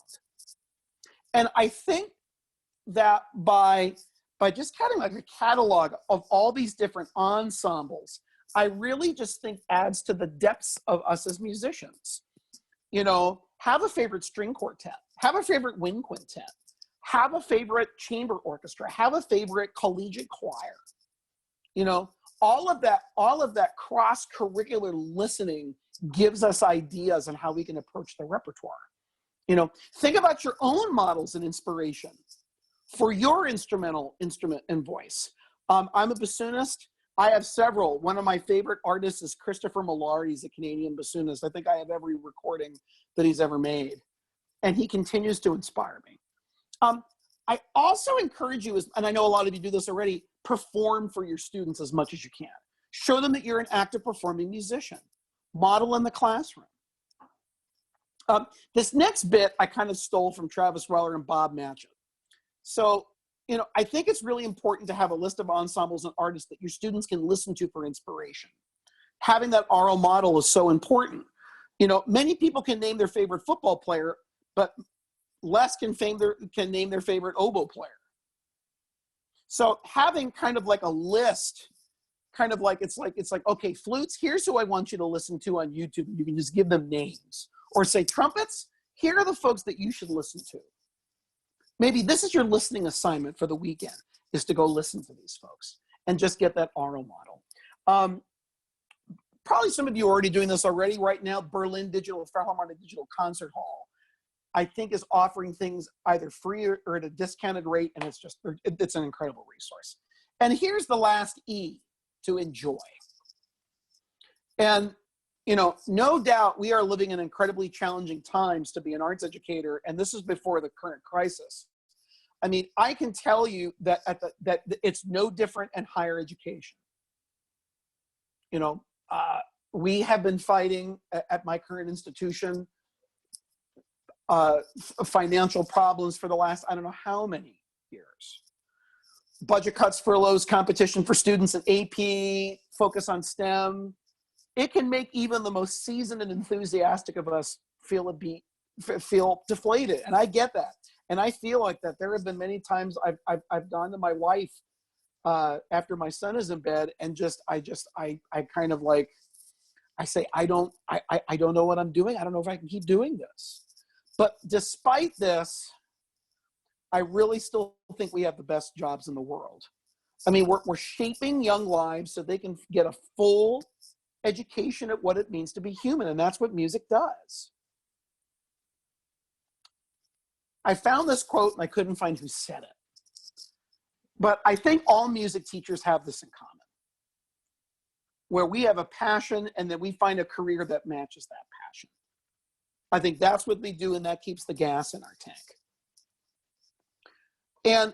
And I think that by just having like a catalog of all these different ensembles, I really just think adds to the depths of us as musicians. You know, have a favorite string quartet, have a favorite wind quintet, have a favorite chamber orchestra, have a favorite collegiate choir. You know, all of that cross-curricular listening gives us ideas on how we can approach the repertoire. You know, think about your own models and inspiration for your instrument and voice. I'm a bassoonist. I have several. One of my favorite artists is Christopher Millard. He's a Canadian bassoonist. I think I have every recording that he's ever made. And he continues to inspire me. I also encourage you, and I know a lot of you do this already, perform for your students as much as you can. Show them that you're an active performing musician. Model in the classroom. This next bit I kind of stole from Travis Weller and Bob Matchett. So, you know, I think it's really important to have a list of ensembles and artists that your students can listen to for inspiration. Having that oral model is so important. You know, many people can name their favorite football player, but less can name their favorite oboe player. So having kind of like a list, kind of like, it's like, okay, flutes, here's who I want you to listen to on YouTube. You can just give them names. Or say trumpets, here are the folks that you should listen to. Maybe this is your listening assignment for the weekend, is to go listen to these folks and just get that oral model. Probably some of you are already doing this already right now. Berlin Philharmonic Digital Concert Hall, I think, is offering things either free or at a discounted rate, and it's an incredible resource. And here's the last E, to enjoy. And, you know, no doubt we are living in incredibly challenging times to be an arts educator, and this is before the current crisis. I mean, I can tell you that that it's no different in higher education. You know, we have been fighting at my current institution financial problems for the last, I don't know how many years. Budget cuts, furloughs, competition for students in AP, focus on STEM. It can make even the most seasoned and enthusiastic of us feel deflated, and I get that. And I feel like that. There have been many times I've gone to my wife after my son is in bed, and I kind of like, I say, I don't know what I'm doing. I don't know if I can keep doing this. But despite this, I really still think we have the best jobs in the world. I mean, we're shaping young lives so they can get a full education at what it means to be human, and that's what music does. I found this quote, and I couldn't find who said it. But I think all music teachers have this in common, where we have a passion and then we find a career that matches that passion. I think that's what we do, and that keeps the gas in our tank. And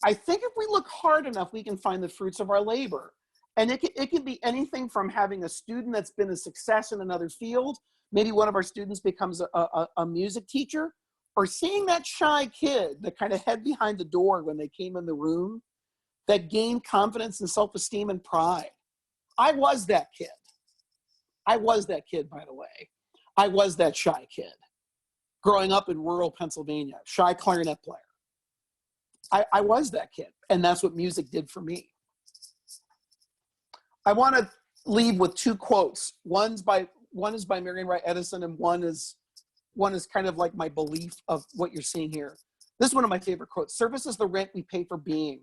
I think if we look hard enough, we can find the fruits of our labor. And it can be anything from having a student that's been a success in another field. Maybe one of our students becomes a music teacher, or seeing that shy kid that kind of head behind the door when they came in the room, that gained confidence and self-esteem and pride. I was that kid. I was that kid, by the way. I was that shy kid growing up in rural Pennsylvania, shy clarinet player. I was that kid, and that's what music did for me. I want to leave with two quotes. One is by Marian Wright Edison, and one is kind of like my belief of what you're seeing here. This is one of my favorite quotes. Service is the rent we pay for being,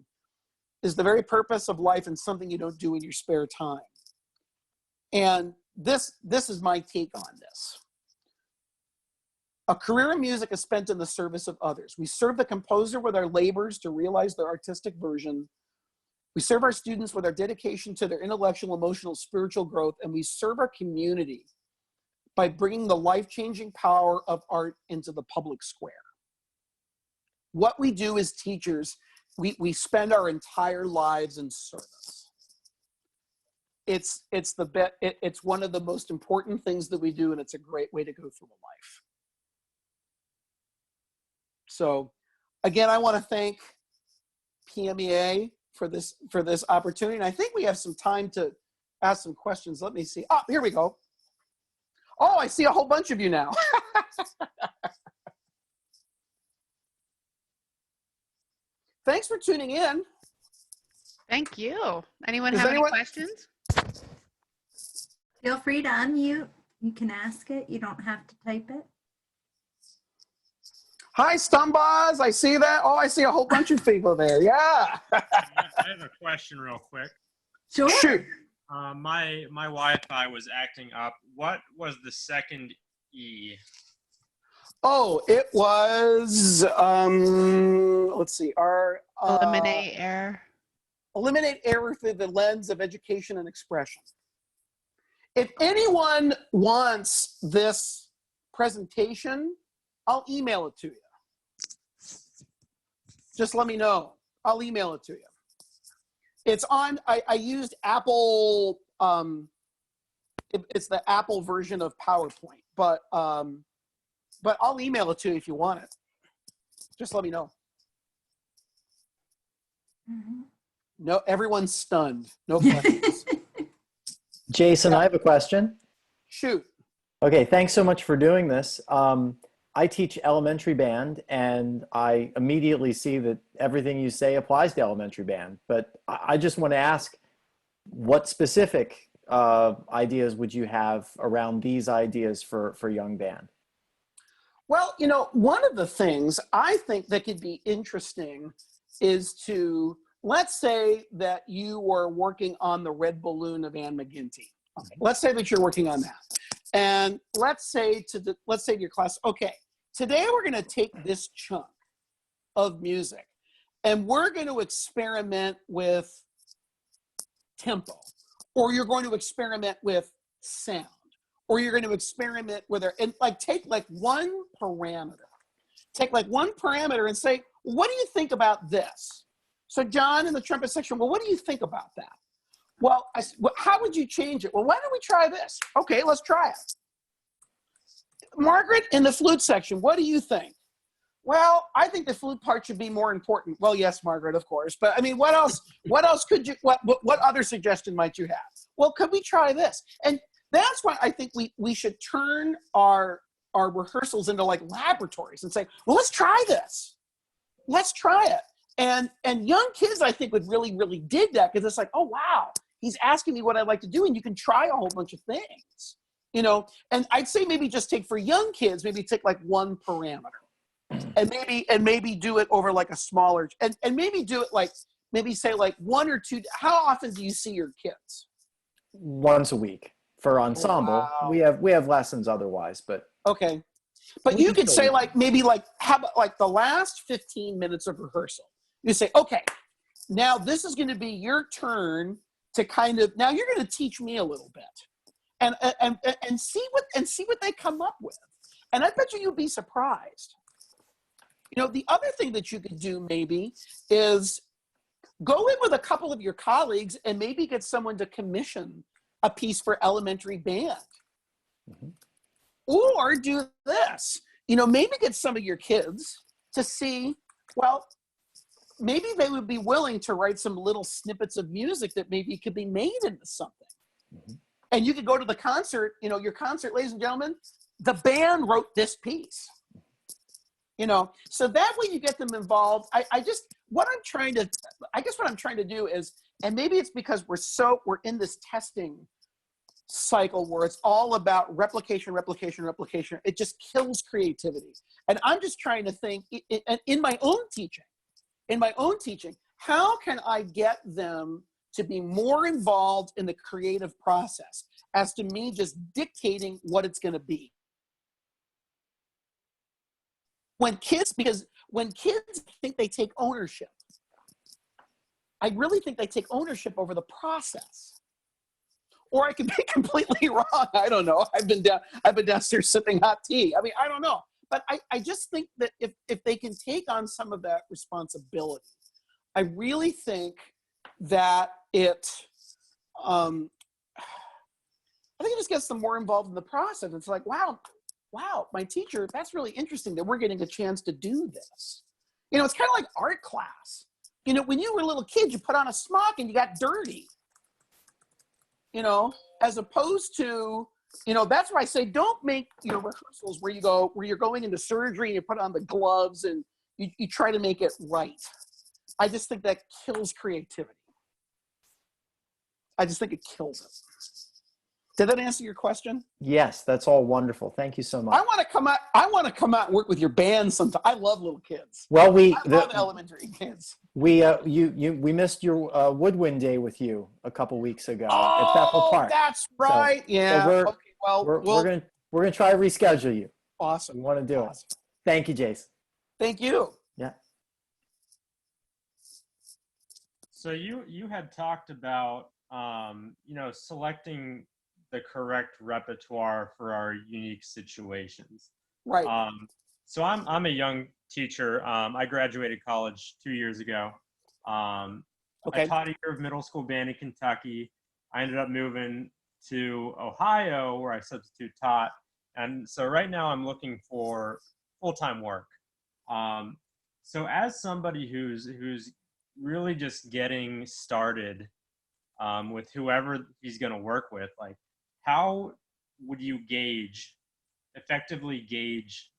is the very purpose of life and something you don't do in your spare time. And this is my take on this. A career in music is spent in the service of others. We serve the composer with our labors to realize their artistic version. We serve our students with our dedication to their intellectual, emotional, spiritual growth, and we serve our community by bringing the life-changing power of art into the public square. What we do as teachers, we spend our entire lives in service. It's one of the most important things that we do, and it's a great way to go through a life. So, again, I want to thank PMEA for this opportunity, and I think we have some time to ask some questions. Let me see. Oh, here we go. Oh, I see a whole bunch of you now. Thanks for tuning in. Thank you. Anyone have any questions? Feel free to unmute. You can ask it. You don't have to type it. Hi, Stumbaz. I see that. Oh, I see a whole bunch of people there. Yeah. I have a question real quick. Sure. Shoot. My Wi-Fi was acting up. What was the second E? Oh, it was, let's see, Eliminate error. Eliminate error through the lens of education and expression. If anyone wants this presentation, I'll email it to you. Just let me know. I'll email it to you. It's on, I used Apple, it's the Apple version of PowerPoint, but I'll email it to you if you want it. Just let me know. Mm-hmm. No, everyone's stunned. No questions. Jason, I have a question. Shoot. Okay, thanks so much for doing this. I teach elementary band, and I immediately see that everything you say applies to elementary band. But I just want to ask, what specific ideas would you have around these ideas for young band? Well, you know, one of the things I think that could be interesting is to, let's say that you were working on the Red Balloon of Anne McGinty. Okay. Let's say that you're working on that. And let's say to your class, okay, today we're going to take this chunk of music and we're going to experiment with tempo, or you're going to experiment with sound, or you're going to experiment with it, and like take like one parameter and say, what do you think about this? So John in the trumpet section, well, what do you think about that? Well, how would you change it? Well, why don't we try this? Okay, let's try it. Margaret in the flute section, what do you think? Well, I think the flute part should be more important. Well, yes, Margaret, of course. But I mean, what else could you, what other suggestion might you have? Well, could we try this? And that's why I think we should turn our rehearsals into like laboratories and say, well, let's try this. Let's try it. And young kids, I think, would really, really dig that, because it's like, oh, wow, he's asking me what I'd like to do, and you can try a whole bunch of things, you know? And I'd say maybe just take, for young kids, maybe take like one parameter and maybe do it over like a smaller, and maybe do it like, maybe say like one or two. How often do you see your kids? Once a week for ensemble. Wow. We have lessons otherwise, but okay. But you could say like, maybe like, how about like the last 15 minutes of rehearsal? You say, okay, now this is going to be your turn to kind of, now you're going to teach me a little bit, and see what they come up with. And I bet you'd be surprised. You know, the other thing that you could do maybe is go in with a couple of your colleagues and maybe get someone to commission a piece for elementary band. Mhm. Or do this, you know, maybe get some of your kids to see, well, maybe they would be willing to write some little snippets of music that maybe could be made into something. Mhm. And you could go to the concert, you know, your concert, ladies and gentlemen, the band wrote this piece. You know, so that way you get them involved. I guess what I'm trying to do is, and maybe it's because we're in this testing cycle where it's all about replication. It just kills creativity. And I'm just trying to think in my own teaching, how can I get them to be more involved in the creative process as to me just dictating what it's going to be? Because when kids think they take ownership, I really think they take ownership over the process. Or I could be completely wrong. I don't know. I've been downstairs sipping hot tea. I mean, I don't know. But I just think that if they can take on some of that responsibility, I really think that I think it just gets them more involved in the process. It's like, wow, my teacher, that's really interesting that we're getting a chance to do this. You know, it's kind of like art class. You know, when you were a little kid, you put on a smock and you got dirty. You know, as opposed to, you know, that's why I say don't make your rehearsals where you're going into surgery and you put on the gloves and you try to make it right. I just think that kills creativity. I just think it kills it. Did that answer your question? Yes, that's all wonderful. Thank you so much. I want to come out and work with your band sometime. I love little kids. Well, I love elementary kids. we missed your woodwind day with you a couple weeks ago at Bethel Park. That's right. Yeah. So Okay. Well, we're gonna try to reschedule you. Awesome. We want to do it. Thank you, Jace. Thank you. Yeah. So you had talked about you know, selecting the correct repertoire for our unique situations. Right. So I'm a young teacher. I graduated college 2 years ago. Okay. I taught a year of middle school band in Kentucky. I ended up moving to Ohio where I substitute taught. And so right now I'm looking for full-time work. So as somebody who's really just getting started with whoever he's going to work with, like, how would you effectively gauge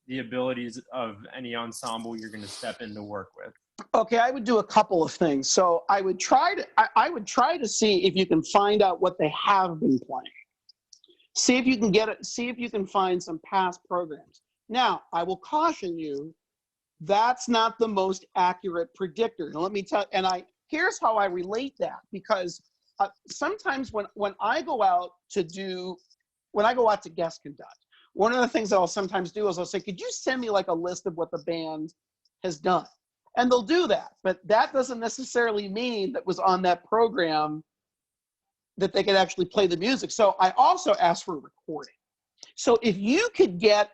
the abilities of any ensemble you're going to step in to work with? Okay, I would do a couple of things. So I would try to see if you can find out what they have been playing. See if you can get it. See if you can find some past programs. Now, I will caution you, that's not the most accurate predictor. Now, let me tell. Here's how I relate that, because sometimes when I go out to guest conduct, one of the things that I'll sometimes do is I'll say, could you send me like a list of what the band has done? And they'll do that, but that doesn't necessarily mean that was on that program that they could actually play the music. So I also ask for a recording. So if you could get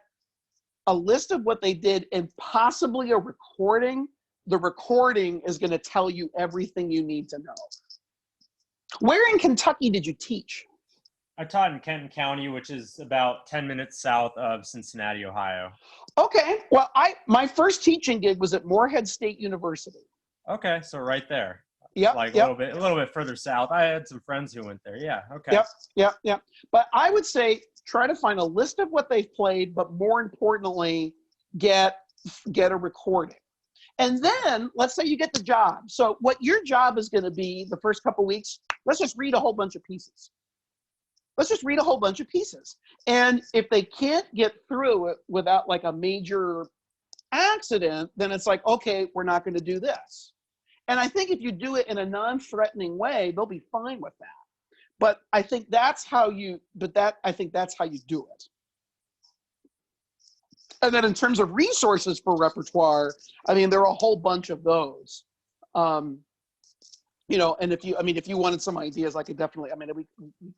a list of what they did and possibly a recording, the recording is going to tell you everything you need to know. Where in Kentucky did you teach? I taught in Kenton County, which is about 10 minutes south of Cincinnati, Ohio. Okay. Well, my first teaching gig was at Morehead State University. Okay, so right there. Yep. Like yep. a little bit further south. I had some friends who went there. Yeah. Okay. Yep. But I would say try to find a list of what they've played, but more importantly, get a recording. And then let's say you get the job. So what your job is going to be the first couple weeks, let's just read a whole bunch of pieces. And if they can't get through it without like a major accident, then it's like, okay, we're not going to do this. And I think if you do it in a non-threatening way, they'll be fine with that. But I think that's how you do it. And then in terms of resources for repertoire, I mean, there are a whole bunch of those. You know, and if you wanted some ideas, I could definitely,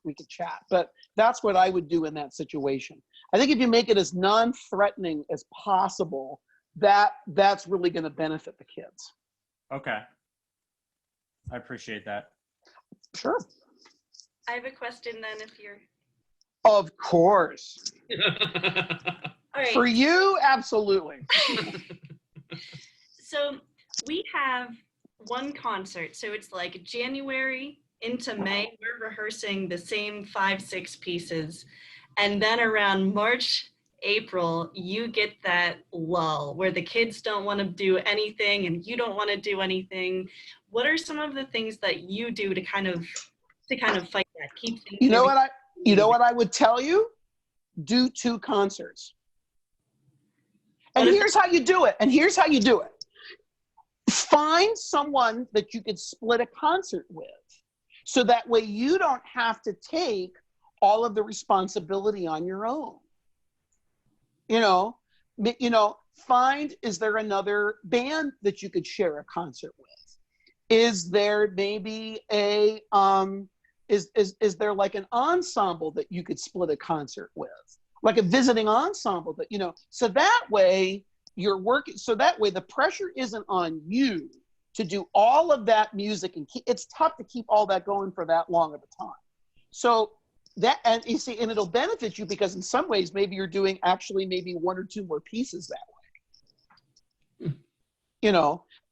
we could chat, but that's what I would do in that situation. I think if you make it as non-threatening as possible, that's really going to benefit the kids. Okay. I appreciate that. Sure. I have a question then if you're. Of course. All right. For you, absolutely. So we have one concert. So it's like January into May, we're rehearsing the same 5-6 pieces. And then around March, April, you get that lull where the kids don't want to do anything and you don't want to do anything. What are some of the things that you do to kind of fight that, keep things You know moving? what I would tell you? Do 2 concerts. And here's how you do it. Find someone that you could split a concert with. So that way you don't have to take all of the responsibility on your own. Find, is there another band that you could share a concert with? Is there maybe a, is there like an ensemble that you could split a concert with? Like a visiting ensemble that, so that way you're working, so that way the pressure isn't on you to do all of that music and it's tough to keep all that going for that long of a time. So that, and you see, and it'll benefit you because in some ways, maybe you're doing actually maybe 1 or 2 more pieces that way,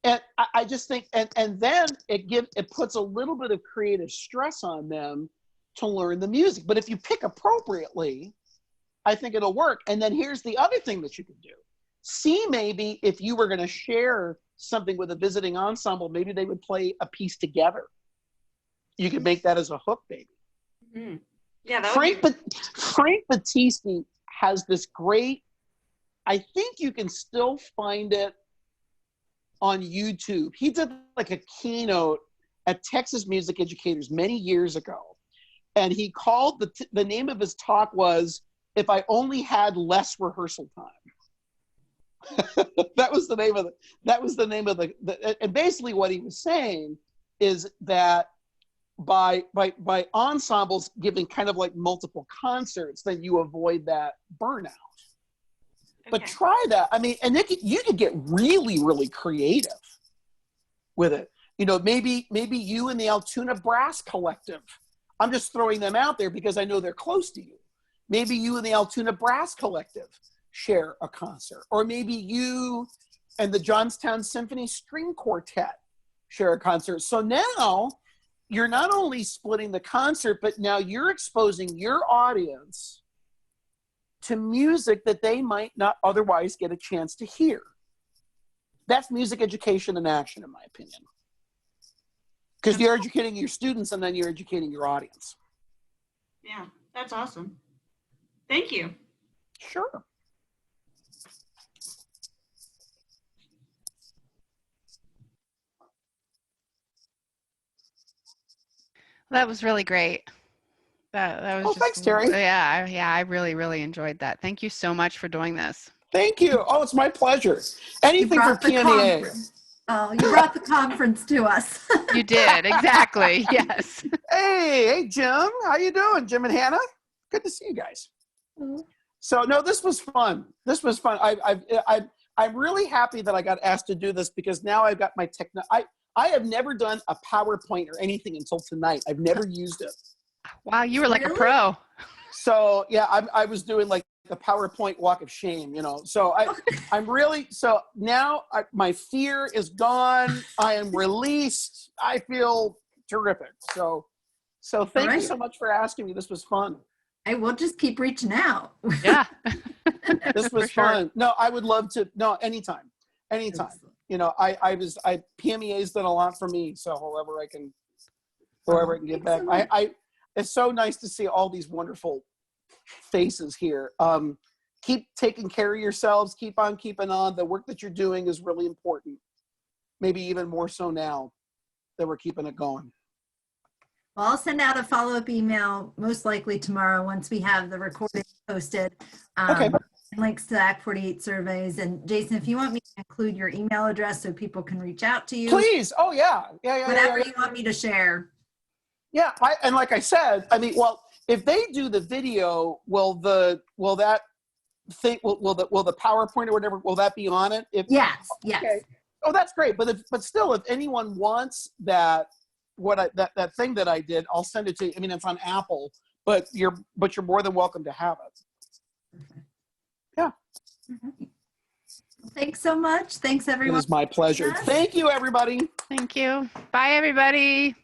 and I just think, and then it puts a little bit of creative stress on them to learn the music. But if you pick appropriately, I think it'll work. And then here's the other thing that you can do. See, maybe if you were going to share something with a visiting ensemble, maybe they would play a piece together. You could make that as a hook, maybe. Mm-hmm. Yeah, that Frank Battisti has this great, I think you can still find it on YouTube. He did like a keynote at Texas Music Educators many years ago. And he called, the name of his talk was, "If I Only Had Less Rehearsal Time." That was the name of the, and basically what he was saying is that by ensembles giving kind of like multiple concerts, then you avoid that burnout. Okay. But try that. I mean, and you could get really, really creative with it. Maybe you and the Altoona Brass Collective. I'm just throwing them out there because I know they're close to you. Maybe you and the Altoona Brass Collective share a concert, or maybe you and the Johnstown Symphony String Quartet share a concert. So now you're not only splitting the concert, but now you're exposing your audience to music that they might not otherwise get a chance to hear. That's music education in action, in my opinion. Because you're educating your students and then you're educating your audience. Yeah, that's awesome. Thank you. Sure. That was really great. That was thanks, Terry. Yeah, I really, really enjoyed that. Thank you so much for doing this. Thank you. Oh, it's my pleasure. Anything for PMEA. Oh, you brought the conference to us. You did, exactly. Yes. Hey, Jim. How you doing, Jim and Hannah? Good to see you guys. Mm-hmm. So, no, this was fun. I'm really happy that I got asked to do this because now I've got my I have never done a PowerPoint or anything until tonight. I've never used it. Wow, you were like a pro. So yeah, I was doing like the PowerPoint walk of shame, So I'm really, so now my fear is gone. I am released. I feel terrific. So thank you so much for asking me. This was fun. I will just keep reaching out. Yeah. This was fun. No, I would love to. No, anytime. Excellent. PMEA's done a lot for me. So however I can give back. It's so nice to see all these wonderful faces here. Keep taking care of yourselves. Keep on keeping on. The work that you're doing is really important. Maybe even more so now that we're keeping it going. Well, I'll send out a follow-up email most likely tomorrow once we have the recording posted. Okay. Links to the Act48 surveys. And Jason, if you want me to include your email address so people can reach out to you. Please. Oh, yeah. Whatever you want me to share. Yeah. And like I said, I mean, well, if they do the video, will the PowerPoint or whatever, will that be on it? Yes. Okay. Oh, that's great. But still, if anyone wants that, that thing that I did, I'll send it to you. I mean, it's on Apple, but you're more than welcome to have it. Yeah. Thanks so much. Thanks, It everyone. is my pleasure. Yes. Thank you, everybody. Thank you. Bye, everybody.